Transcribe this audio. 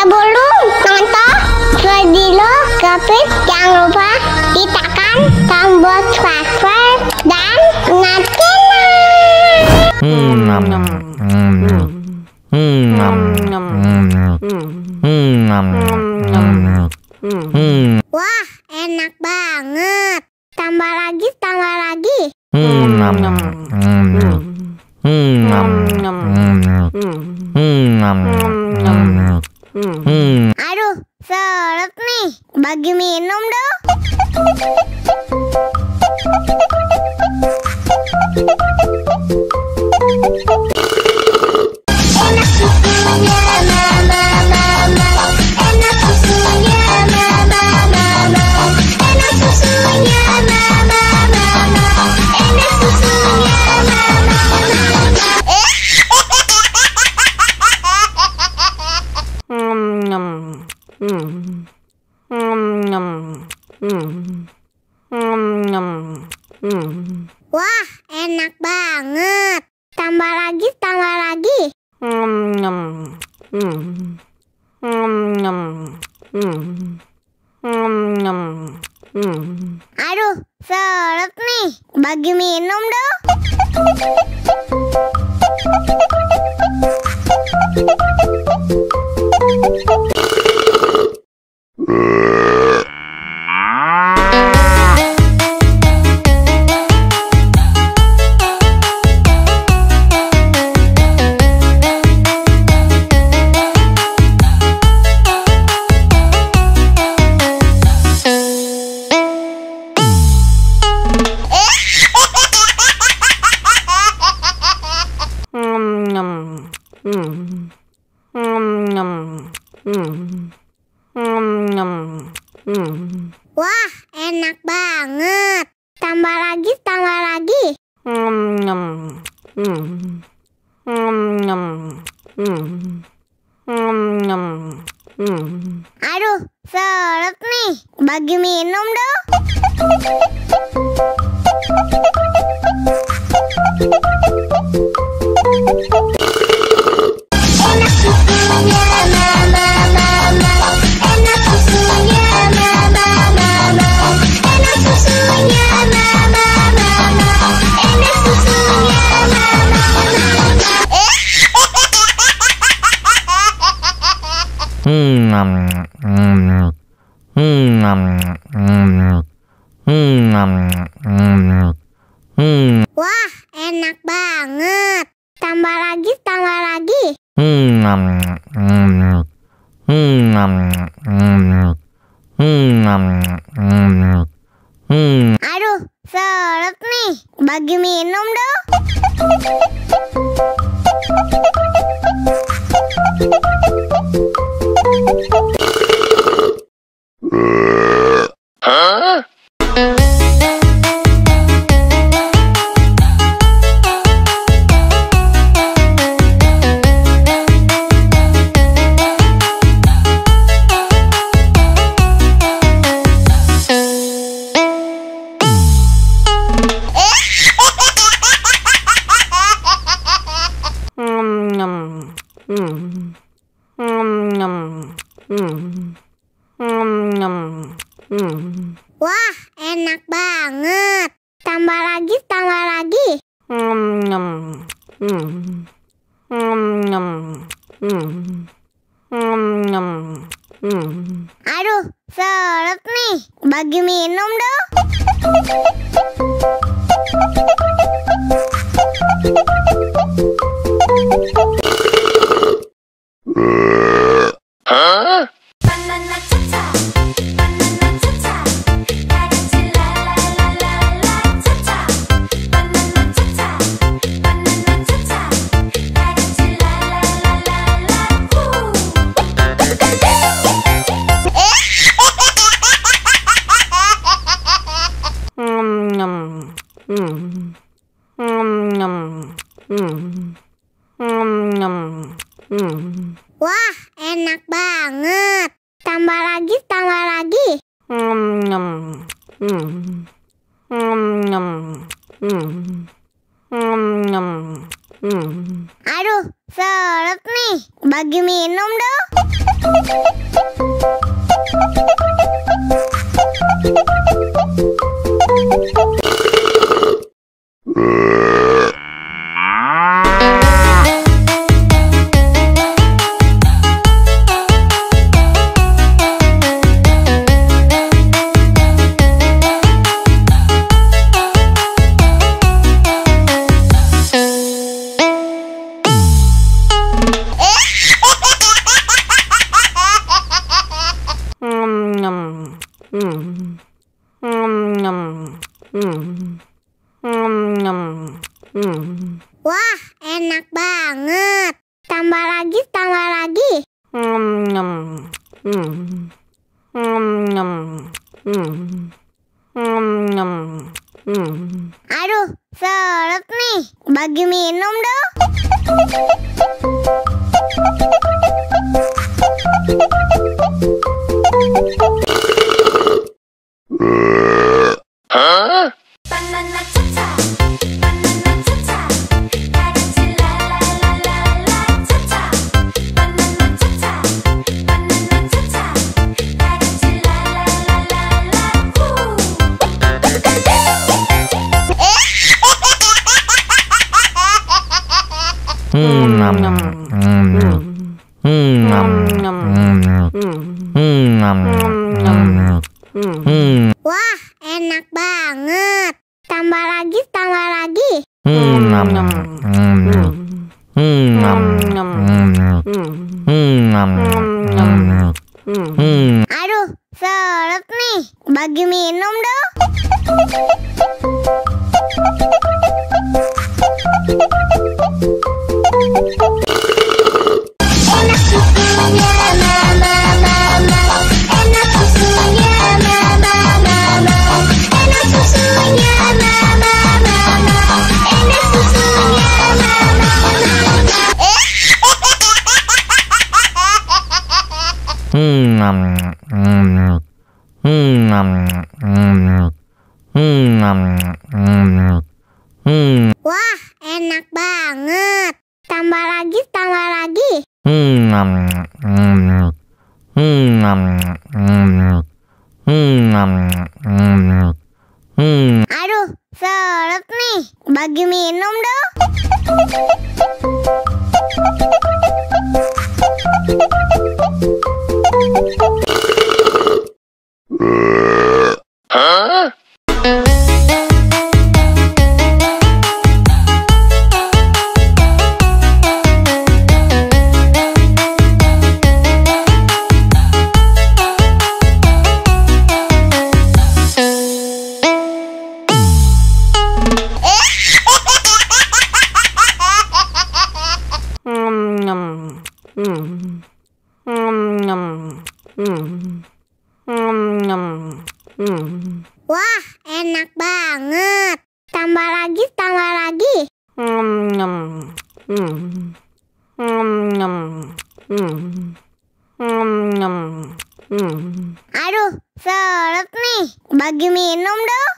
Sebelum nonton video Gapit, jangan lupa tekan tombol subscribe dan Wah, enak banget. Tambah lagi, tambah lagi. Aduh, seret nih. Bagi minum dong. Enak susunya mama, enak susunya mama, enak susunya mama, enak susunya mama. Wah, enak banget. Tambah lagi, tambah lagi. Aduh, seret nih. Bagi minum dong. Wah, enak banget. Tambah lagi, tambah lagi. Aduh, seret nih. Bagi minum dong. Enak susunya mama, enak susunya mama, enak susunya mama, enak susunya mama. Wah, enak banget. Tambah lagi, tambah lagi. Aduh, seret nih. Bagi minum dong. Wah, enak banget. Tambah lagi, tambah lagi. Aduh, seret nih. Bagi minum dong. Wah, enak banget. Tambah lagi, tambah lagi. Aduh, seret nih. Bagi minum dong. Wah, enak banget. Tambah lagi, tambah lagi. Aduh, seret nih. Bagi minum dong. Banana cha-cha, banana cha-cha, dancing la la la la la cha-cha. Banana cha-cha, banana cha-cha, dancing la la la la la woo. Wah, enak banget. Tambah lagi, tambah lagi. Aduh, seret nih. Bagi minum dong. Enak susunya mama mama, enak susunya mama mama, enak susunya mama mama, enak susunya mama Wah, enak banget. Tambah lagi, tambah lagi. Aduh, seret nih. Bagi minum dong. Wah, enak banget. Tambah lagi, tambah lagi. Aduh, seret nih. Bagi minum dong.